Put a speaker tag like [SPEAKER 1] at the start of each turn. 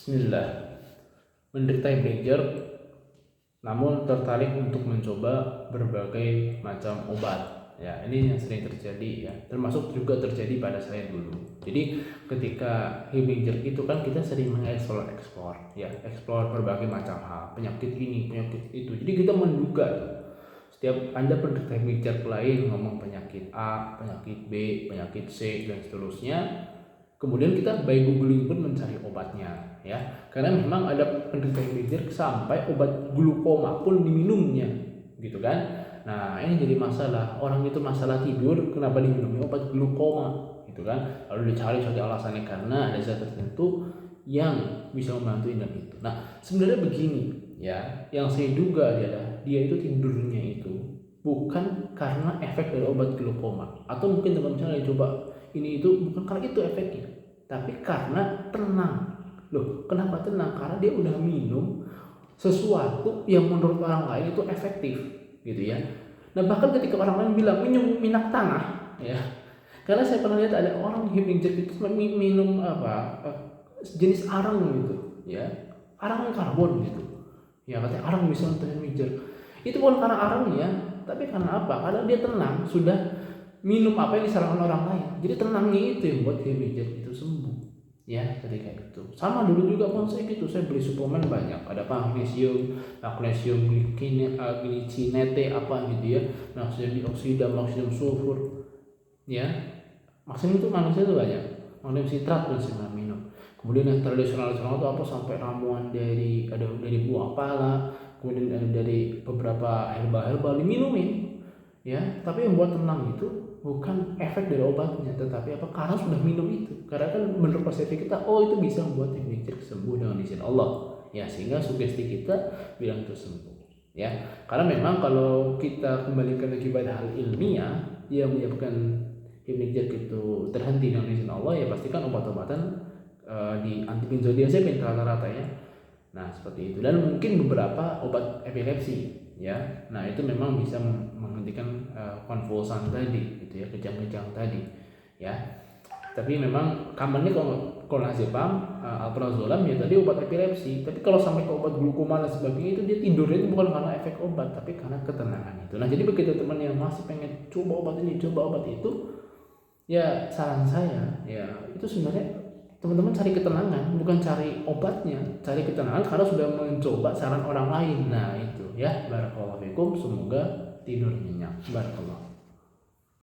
[SPEAKER 1] Bismillah. Menderita major namun tertarik untuk mencoba berbagai macam obat. Ya, ini yang sering terjadi ya, termasuk juga terjadi pada saya dulu. Jadi ketika major itu kan kita sering mengeksplor ya, eksplor berbagai macam hal, penyakit ini, penyakit itu. Jadi kita menduga tuh. Setiap Anda penderita major lain ngomong penyakit A, penyakit B, penyakit C dan seterusnya. Kemudian kita by googling pun mencari obatnya ya. Karena memang ada penderita major sampai obat glukoma pun diminumnya gitu kan. Nah, ini jadi masalah. Orang itu masalah tidur, kenapa diminumnya obat glukoma gitu kan. Lalu dicari alasannya karena ada zat tertentu yang bisa membantu dan itu. Nah, sebenarnya begini ya, yang saya duga adalah dia itu tidurnya itu bukan karena efek dari obat glukoma, atau mungkin teman-teman yang coba ini itu bukan karena itu efeknya, tapi karena tenang. Loh, kenapa tenang? Karena dia udah minum sesuatu yang menurut orang lain itu efektif, gitu ya. Nah, bahkan ketika orang lain bilang minum minyak tanah, ya. Karena saya pernah lihat ada orang hipnotis itu minum jenis arang gitu, ya. Arang karbon gitu. Ya, katanya arang bisa untuk major. Itu bukan karena arangnya, tapi karena apa? Karena dia tenang, sudah minum apa yang disarankan orang lain. Jadi tenangnya itu yang buat dia major itu sembuh. Ya, ketika itu. Sama dulu juga kan saya gitu, saya beli suplemen banyak. Ada magnesium glycinate apa gitu ya. Magnesium dioksida, magnesium sulfur. Ya. Maksudnya itu manusia itu banyak. Magnesium sitrat dan segala minum. Kemudian yang tradisional itu apa sampai ramuan dari buah pala, kemudian dari beberapa herbal diminumin. Ya, tapi yang buat tenang itu bukan efek dari obatnya, tetapi apa? Karena sudah minum itu. Karena kan menurut persepsi kita, oh itu bisa membuat major sembuh dengan izin Allah. Ya, sehingga sugesti kita bilang itu sembuh. Ya, karena memang kalau kita kembalikan lagi pada hal ilmiah yang menyebabkan major itu terhenti dengan izin Allah, ya pastikan obat-obatan di anti benzodiazepin rata-rata ya. Nah, seperti itu. Dan mungkin beberapa obat epilepsi ya. Nah, itu memang bisa menghentikan konvulsan tadi gitu ya, kejang-kejang tadi ya. Tapi memang kamarnya kalau clonazepam, alprazolam ya tadi obat epilepsi. Tapi kalau sampai ke obat glukoma dan sebagainya itu dia tidurnya itu bukan karena efek obat, tapi karena ketenangan itu. Nah, jadi begitu teman yang masih pengen coba obat ini, coba obat itu, ya saran saya ya itu sebenarnya teman-teman cari ketenangan, bukan cari obatnya. Cari ketenangan karena sudah mencoba saran orang lain. Nah, itu ya. Barakallahu fikum, semoga tidur nyenyak. Barakallahu.